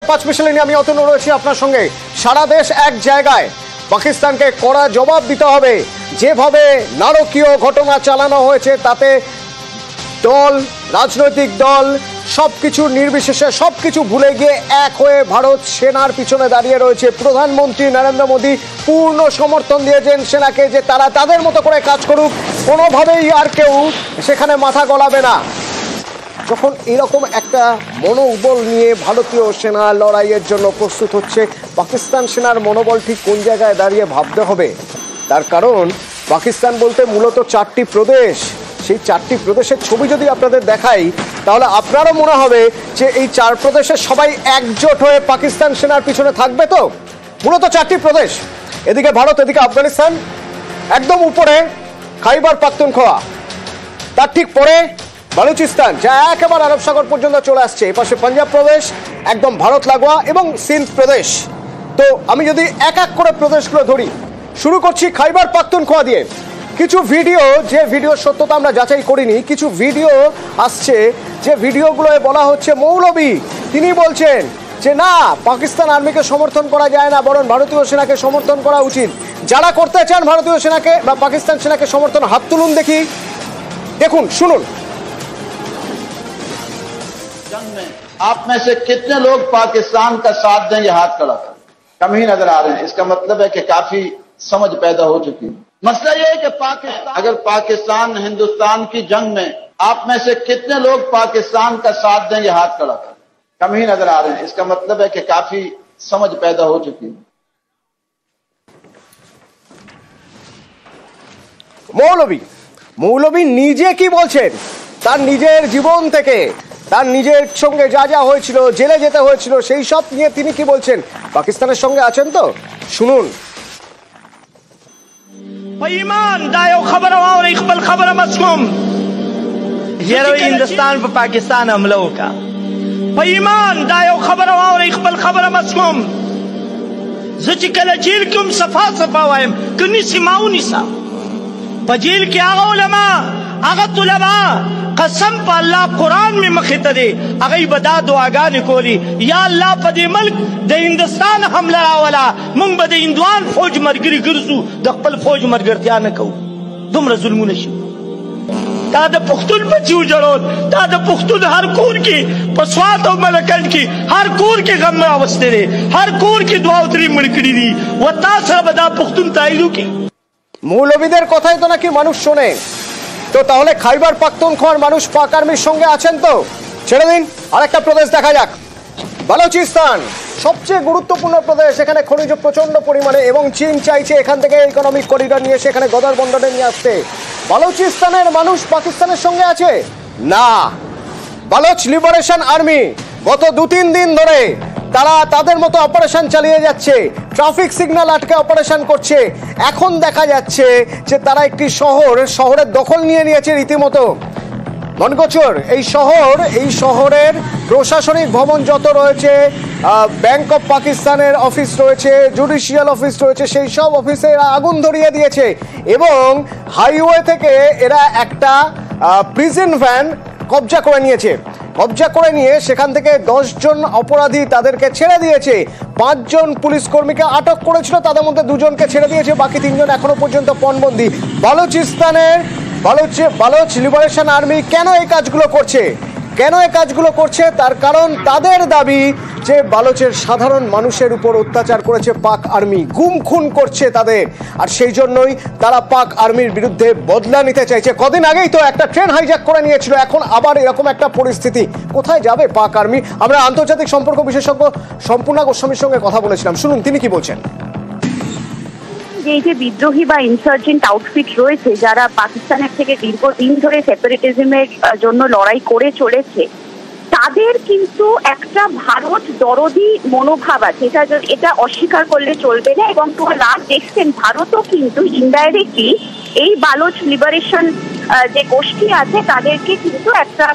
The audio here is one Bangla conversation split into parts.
পাঁচ মিশালে নিয়ে আমি অতনু রয়েছি আপনার সঙ্গে। সারা দেশ এক জায়গায়, পাকিস্তানকে কড়া জবাব দিতে হবে। যেভাবে নারকীয় ঘটনা চালানো হয়েছে তাতে দল, রাজনৈতিক দল সবকিছু নির্বিশেষে সবকিছু ভুলে গিয়ে এক হয়ে ভারত সেনার পিছনে দাঁড়িয়ে রয়েছে। প্রধানমন্ত্রী নরেন্দ্র মোদী পূর্ণ সমর্থন দিয়েছেন সেনাকে যে তারা তাদের মতো করে কাজ করুক, কোনোভাবেই আর কেউ সেখানে মাথা গলাবে না। যখন এরকম একটা মনোবল নিয়ে ভারতীয় সেনা লড়াইয়ের জন্য প্রস্তুত হচ্ছে, পাকিস্তান সেনার মনোবল ঠিক কোন জায়গায় দাঁড়িয়ে ভাবতে হবে। তার কারণ পাকিস্তান বলতে মূলত 4টি প্রদেশ। সেই 4টি প্রদেশের ছবি যদি আপনাদের দেখাই তাহলে আপনারও মনে হবে যে এই 4 প্রদেশের সবাই একজোট হয়ে পাকিস্তান সেনার পিছনে থাকবে। তো মূলত 4টি প্রদেশ, এদিকে ভারত, এদিকে আফগানিস্তান, একদম উপরে খাইবার পাখতুনখোয়া, তার ঠিক পরে বালুচিস্তান যা একেবারে আরব সাগর পর্যন্ত চলে আসছে, এপাশে পাঞ্জাব প্রদেশ একদম ভারত লাগোয়া এবং সিন্ধ প্রদেশ। তো আমি যদি এক এক করে প্রদেশগুলো ধরি, শুরু করছি খাইবার পাখতুনখোয়া দিয়ে। কিছু ভিডিও, যে ভিডিওর সত্যতা আমরা যাচাই করিনি, কিছু ভিডিও আসছে যে ভিডিওগুলোয় বলা হচ্ছে মৌলভী তিনি বলছেন যে না, পাকিস্তান আর্মিকে সমর্থন করা যায় না, বরং ভারতীয় সেনাকে সমর্থন করা উচিত। যারা করতে চান ভারতীয় সেনাকে বা পাকিস্তান সেনাকে সমর্থন, হাত তুলুন দেখি। দেখুন, শুনুন। जंग में आप में से कितने लोग पाकिस्तान का साथ देंगे? हाथ खड़ा कर। कम ही नजर आ रहे हैं। इसका मतलब है कि काफी समझ पैदा हो चुकी है। मसला यह है कि पाकिस्तान, अगर पाकिस्तान हिंदुस्तान की जंग में आप में से कितने लोग पाकिस्तान का साथ देंगे? हाथ खड़ा कर। कम ही नजर आ रहे हैं। इसका मतलब है कि काफी समझ पैदा हो चुकी है। মৌলভী নিজে কি বলছেন তার নিজের জীবন থেকে, তার নিজের সঙ্গে যা যা হয়েছিল, জেলে যেতে হয়েছিল, সেই সব নিয়ে তিনি কি বলছেন। পাকিস্তানের সঙ্গে আছেন তো, শুনুন। ईमान दायो खबर और इकबल खबर मसलूम ये हिंदुस्तान पर पाकिस्तान हमलों का ईमान दायो खबर और इकबल खबर मसलूम जेल क्यों सफा सफा वायम कनी सिमाऊ निसा पजेल के आगा उलमा आगा तुलबा कसम पर अल्लाह कुरान में मखित दे अगई बदा दुआगा निकोली या अल्लाह पदे मुल्क दे हिंदुस्तान हमला वाला मुंग बदे हिंदुआन फौज मरगिरी गिरजू दखल फौज मरगरतिया न कहू तुम जुल्म नशू ता द पुख्तुन बच्चू जड़ोल ता द पुख्तुन हर कूर की पसवात और मलकन की हर कूर के गम में अवस्थे रे हर कूर की दुआ उतरी मड़कड़ी दी व ता सर बदा पुख्तुन ताइलू की মৌলভীদের কথাই তো নাকি মানুষ শোনে। তো তাহলে খাইবার পাখতুনখোয়ার মানুষ পাক আর্মির সঙ্গে আছেন তো? ছেড়ে দিন, আরেকটা প্রদেশ দেখা যাক। বালুচিস্তান সবচেয়ে গুরুত্বপূর্ণ প্রদেশ, এখানে খনিজ প্রচন্ড পরিমাণে এবং চীন চাইছে এখান থেকে ইকোনমিক করিডর নিয়ে সেখানে গদর বন্দরে নিয়ে আসতে। বালুচিস্তানের মানুষ পাকিস্তানের সঙ্গে আছে না। বালোচ লিবারেশন আর্মি গত 2-3 দিন ধরে তারা তাদের মতো অপারেশন চালিয়ে যাচ্ছে, ট্রাফিক সিগন্যাল আটকে অপারেশন করছে। এখন দেখা যাচ্ছে যে তারা একটি শহরের দখল নিয়ে নিয়েছে রীতিমতো। মনগোচর এই শহরের প্রশাসনিক ভবন যত রয়েছে, ব্যাংক অফ পাকিস্তানের অফিস রয়েছে, জুডিশিয়াল অফিস রয়েছে, সেই সব অফিসে এরা আগুন ধরিয়ে দিয়েছে এবং হাইওয়ে থেকে এরা একটা প্রিজন ভ্যান কবজা করে নিয়ে সেখান থেকে 10 জন অপরাধী তাদেরকে ছেড়ে দিয়েছে। 5 জন পুলিশ কর্মীকে আটক করেছিল, তাদের মধ্যে 2 জনকে ছেড়ে দিয়েছে, বাকি 3 জন এখনো পর্যন্ত পণবন্দি। বালোচ লিবারেশন আর্মি কেন এই কাজগুলো করছে? তার কারণ তাদের দাবি যে বালোচের সাধারণ মানুষের উপর অত্যাচার করেছে পাক আর্মি, গুম খুন করছে তাদের, আর সেই জন্যই তারা পাক আর্মির বিরুদ্ধে বদলা নিতে চাইছে। কদিন আগেই তো একটা ট্রেন হাইজ্যাক করে নিয়েছিল, এখন আবার এরকম একটা পরিস্থিতি। কোথায় যাবে পাক আর্মি? আমরা আন্তর্জাতিক সম্পর্ক বিশেষজ্ঞ সম্পূর্ণা গোস্বামীর সঙ্গে কথা বলেছিলাম, শুনুন তিনি কি বলছেন। এই যে বিদ্রোহী বা ইনসার্জেন্ট আউটফিট রয়েছে যারা পাকিস্তানের থেকে দীর্ঘদিন ধরে সেপারেটিজমের জন্য লড়াই করে চলেছে, তাদের কিন্তু একটা ভারত দরদি মনোভাব আছে, এটা অস্বীকার করলে চলবে না। এবং তোমরা দেখছেন ভারতও কিন্তু ইনডাইরেক্টলি এই বালোচ লিবারেশন যে গোষ্ঠী আছে তাদেরকে কিন্তু একটা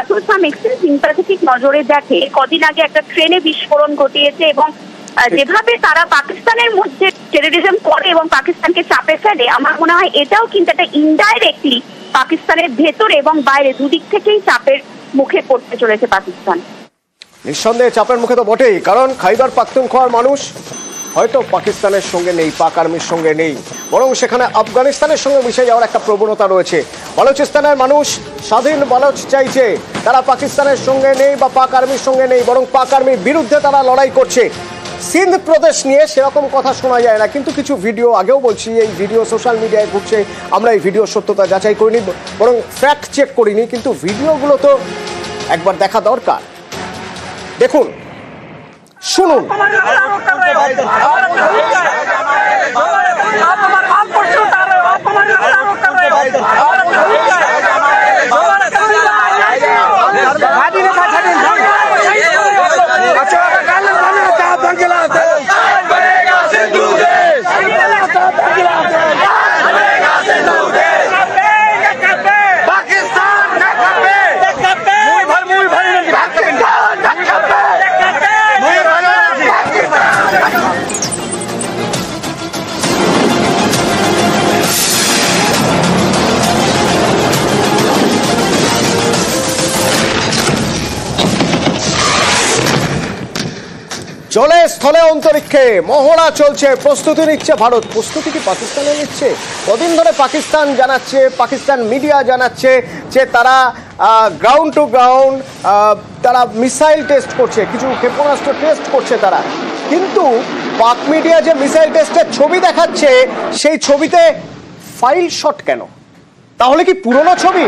টু সাম এক্সটেন্ট সিম্প্যাথেটিক নজরে দেখে। কদিন আগে একটা ট্রেনে বিস্ফোরণ ঘটিয়েছে এবং যেভাবে তারা পাকিস্তানের মধ্যে টেররিজম করে এবং পাকিস্তানকে চাপে ফেলে, আমার মনে হয় এটাও কিন্তু একটা ইনডাইরেক্টলি পাকিস্তানের ভেতরে এবং বাইরে দুদিক থেকেই চাপের মুখে পড়তে চলেছে পাকিস্তান। নিঃসন্দেহে চাপের মুখে তো বটেই, কারণ খাইবার পাখতুনখোয়ার মানুষ হয়তো পাকিস্তানের সঙ্গে নেই, পাক আর্মির সঙ্গে নেই, বরং সেখানে আফগানিস্তানের সঙ্গে মিশে যাওয়ার একটা প্রবণতা রয়েছে। বালুচিস্তানের মানুষ স্বাধীন বালুচ চাইছে, তারা পাকিস্তানের সঙ্গে নেই বা পাক আর্মির সঙ্গে নেই, বরং পাক আর্মির বিরুদ্ধে তারা লড়াই করছে। সিন্ধ প্রদেশ নিয়ে সেরকম কথা শোনা যায় না, কিন্তু কিছু ভিডিও, আগেও বলছি, এই ভিডিও সোশ্যাল মিডিয়ায় ঘুরছে, আমরা এই ভিডিও সত্যতা যাচাই করিনি, বরং ফ্যাক্ট চেক করিনি, কিন্তু ভিডিওগুলো তো একবার দেখা দরকার। দেখুন, শুনুন। জলে স্থলে অন্তরিক্ষে মহড়া চলছে, প্রস্তুতি নিচ্ছে ভারত। প্রস্তুতি কি পাকিস্তানে নিচ্ছে? কদিন ধরে পাকিস্তান জানাচ্ছে, পাকিস্তান মিডিয়া জানাচ্ছে যে তারা গ্রাউন্ড টু গ্রাউন্ড তারা মিসাইল টেস্ট করছে, কিছু ক্ষেপণাস্ত্র টেস্ট করছে তারা। কিন্তু পাক মিডিয়া যে মিসাইল টেস্টের ছবি দেখাচ্ছে, সেই ছবিতে ফাইল শট কেন? তাহলে কি পুরনো ছবি?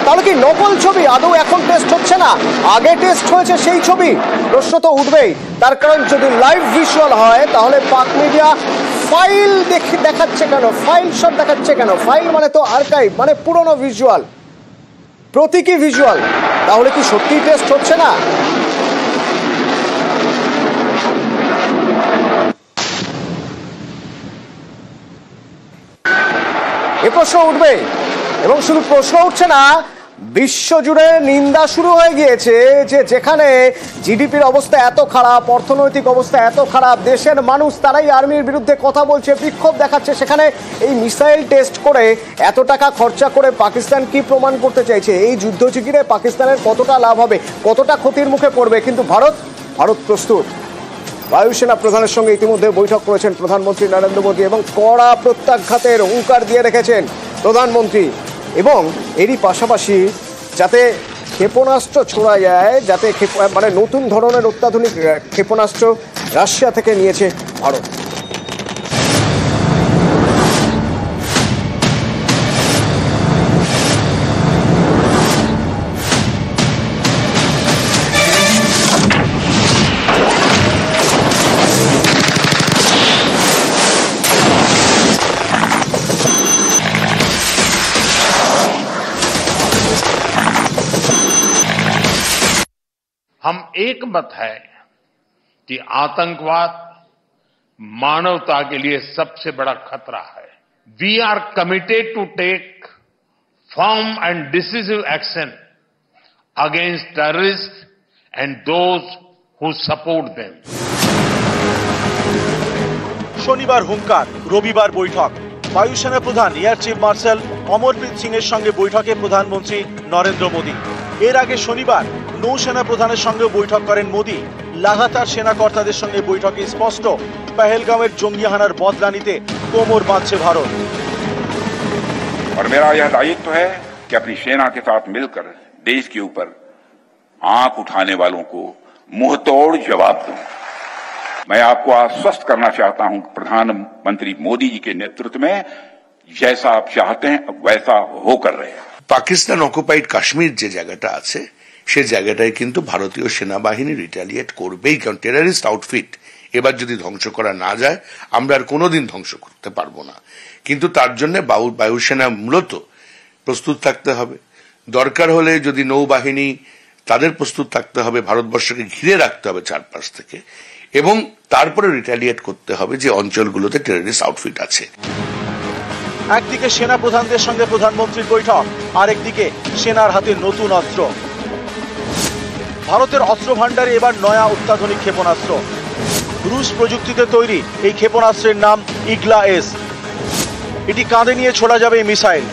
তাহলে কি নকল ছবি? আদৌ এখন টেস্ট হচ্ছে না, আগে টেস্ট হয়েছে সেই ছবি? প্রশ্ন তো উঠবেই। তার কারণ যদি লাইভ ভিজুয়াল হয়, তাহলে পাক মিডিয়া ফাইল দেখাচ্ছে কেন? ফাইল শট দেখাচ্ছে কেন? ফাইল মানে তো আর্কাইভ, মানে পুরনো ভিজুয়াল, প্রতীকী ভিজুয়াল। তাহলে কি সত্যি টেস্ট হচ্ছে না? এ প্রশ্ন উঠবে, এবং শুধু প্রশ্ন উঠছে না, বিশ্বজুড়ে নিন্দা শুরু হয়ে গিয়েছে যে যেখানে জিডিপির অবস্থা এত খারাপ, অর্থনৈতিক অবস্থা এত খারাপ, দেশের মানুষ তারাই আর্মির বিরুদ্ধে কথা বলছে, বিক্ষোভ দেখাচ্ছে, সেখানে এই মিসাইল টেস্ট করে এত টাকা খরচা করে পাকিস্তান কি প্রমাণ করতে চাইছে? এই যুদ্ধ জিগিরে পাকিস্তানের কতটা লাভ হবে, কতটা ক্ষতির মুখে পড়বে? কিন্তু ভারত প্রস্তুত। বায়ুসেনা প্রধানের সঙ্গে ইতিমধ্যে বৈঠক করেছেন প্রধানমন্ত্রী নরেন্দ্র মোদী, এবং কড়া প্রত্যাঘাতের হুঙ্কার দিয়ে রেখেছেন প্রধানমন্ত্রী। এবং এরই পাশাপাশি যাতে ক্ষেপণাস্ত্র ছোড়া যায়, যাতে মানে নতুন ধরনের অত্যাধুনিক ক্ষেপণাস্ত্র রাশিয়া থেকে নিয়েছে ভারত। हम एक मत है कि आतंकवाद मानवता के लिए सबसे बड़ा खतरा है। We are committed to take firm and decisive action against terrorist and those who support them. শনিবার হুঙ্কার, রবিবার বৈঠক। বায়ুসেনা প্রধান air chief marshal Amarpreet Singh এর সঙ্গে বৈঠকে প্রধানমন্ত্রী নরেন্দ্র মোদী। এর আগে শনিবার নৌসেনা প্রধানের সঙ্গে বৈঠক করেন মোদী। লাগাতার সেনা কর্তাদের সঙ্গে বৈঠকে স্পষ্ট, পহেলগাঁওয়ের জঙ্গি হানার বদলা নিতে কোমর বাঁধছে ভারত। और मेरा यह दायित्व है कि अपनी सेना के साथ मिलकर देश के ऊपर आंख उठाने वालों को मुंहतोड़ जवाब दूं। मैं आपको आश्वस्त करना चाहता हूं कि प्रधानमंत्री मोदी जी के नेतृत्व में जैसा आप चाहते हैं वैसा होकर रहे। পাকিস্তান অকুপাইড কাশ্মীর যে জায়গাটা আছে, সে জায়গাটায় কিন্তু ভারতীয় সেনাবাহিনী রিটালিয়েট করবেই, কারণ টেররিস্ট আউটফিট এবার যদি ধ্বংস করা না যায়, আমরা আর কোনোদিন ধ্বংস করতে পারবো না। কিন্তু তার জন্য বায়ুসেনা মূলত প্রস্তুত থাকতে হবে। দরকার হলে যদি নৌবাহিনী, তাদের প্রস্তুত থাকতে হবে, ভারতবর্ষকে ঘিরে রাখতে হবে চারপাশ থেকে, এবং তারপরে রিটালিয়েট করতে হবে যে অঞ্চলগুলোতে টেররিস্ট আউটফিট আছে। একদিকে সেনা প্রধানদের সঙ্গে প্রধানমন্ত্রীর বৈঠক, আরেকদিকে সেনার হাতে নতুন অস্ত্র। ভারতের অস্ত্র ভান্ডারে এবার নয়া অত্যাধুনিক ক্ষেপণাস্ত্র। রুশ প্রযুক্তিতে তৈরি এই ক্ষেপণাস্ত্রের নাম ইগলা-এস। এটি কাঁধে নিয়ে ছোড়া যাবে এই মিসাইল।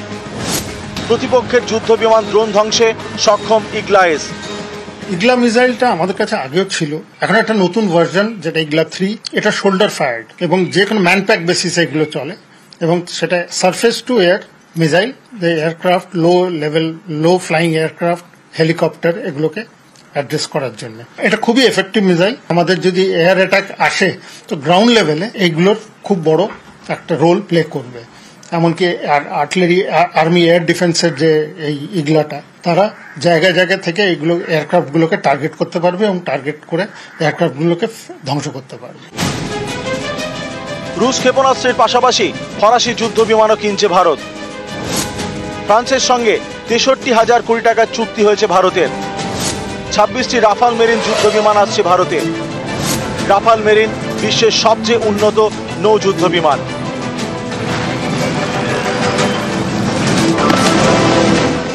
প্রতিপক্ষের যুদ্ধ বিমান ড্রোন ধ্বংসে সক্ষম ইগলা-এস। ইগলা মিসাইলটা আমাদের কাছে আগেও ছিল, এখন একটা নতুন ভার্সন যেটা ইগলা 3, এটা শোল্ডার ফায়ার্ড এবং যে কোনো ম্যানপ্যাক বেসিসে এগুলো চলে এবং সেটা surface two air missile, aircraft, লো ফ্লাইং এয়ারক্রাফট, হেলিকপ্টার এগুলোকে অ্যাড্রেস করার জন্য এটা খুবই এফেক্টিভ মিসাইল। আমাদের যদি এয়ার অ্যাটাক আসে তো গ্রাউন্ড লেভেলে এইগুলোর খুব বড় একটা রোল প্লে করবে। এমনকি আর্টিলারি আর্মি এয়ার ডিফেন্সের যে এই ইগলাটা, তারা জায়গায় জায়গায় থেকে এইগুলো এয়ারক্রাফটগুলোকে টার্গেট করতে পারবে এবং টার্গেট করে এয়ারক্রাফটগুলোকে ধ্বংস করতে পারবে। রুশ ক্ষেপণাস্ত্রের পাশাপাশি ফরাসি যুদ্ধ বিমানও কিনছে ভারত। ফ্রান্সের সঙ্গে 63,000 কোটি টাকার চুক্তি হয়েছে ভারতের। 26টি রাফাল মেরিন যুদ্ধ বিমান আসছে ভারতে। রাফাল মেরিন বিশ্বের সবচেয়ে উন্নত নৌ যুদ্ধ বিমান।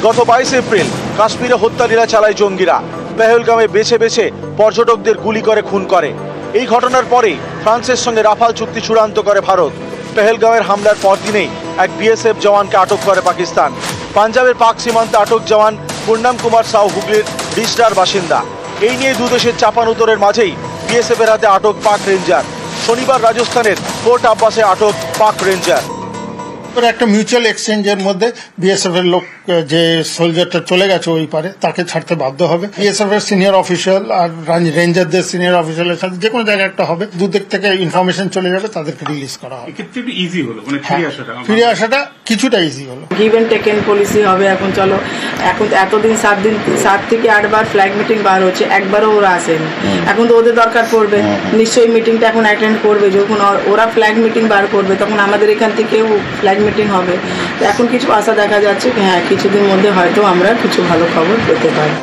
গত 22 এপ্রিল কাশ্মীরে হত্যালীলা চালায় জঙ্গিরা। পেহেলগামে বেছে বেছে পর্যটকদের গুলি করে খুন করে। এই ঘটনার পরেই ফ্রান্সের সঙ্গে রাফাল চুক্তি চূড়ান্ত করে ভারত। পেহেলগাঁওয়ের হামলার পরদিনেই এক বিএসএফ জওয়ানকে আটক করে পাকিস্তান। পাঞ্জাবের পাক সীমান্তে আটক জওয়ান পূর্ণাম কুমার সাউ হুগলির রিসডার বাসিন্দা। এই নিয়ে দুদেশের চাপানুতরের মাঝেই বিএসএফ এর হাতে আটক পাক রেঞ্জার। শনিবার রাজস্থানের কোর্ট আব্বাসে আটক পাক রেঞ্জার। একটা মিউচুয়াল এক্সচেঞ্জের মধ্যে বিএসএফ এর লোক যে সোলজারটা চলে গেছে ওই পারে তাকে ছাড়তে বাধ্য হবে। বিএসএফ এর সিনিয়র অফিসিয়াল আর রেঞ্জারদের সিনিয়র অফিসিয়ালের সাথে যে কোনো জায়গায় একটা হবে, দুদিক থেকে ইনফরমেশন চলে যাবে, তাদেরকে রিলিজ করা হবে। ইজি হলো, মানে ফিরে আসাটা কিছুটা ইজি হলো। Give and take and policy হবে। এখন চলো, এখন এতদিন 7 থেকে 8 বার ফ্ল্যাগ মিটিং বার হচ্ছে, একবারও ওরা আসেনি। এখন তো ওদের দরকার পড়বে, নিশ্চয়ই মিটিংটা এখন অ্যাটেন্ড করবে। যখন ওরা ফ্ল্যাগ মিটিং বার করবে তখন আমাদের এখান থেকেও ফ্ল্যাগ মিটিং হবে। এখন কিছু আশা দেখা যাচ্ছে, হ্যাঁ কিছুদিন মধ্যে হয়তো আমরা কিছু ভালো খবর পেতে পারি।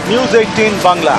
নিউজ 18 বাংলা।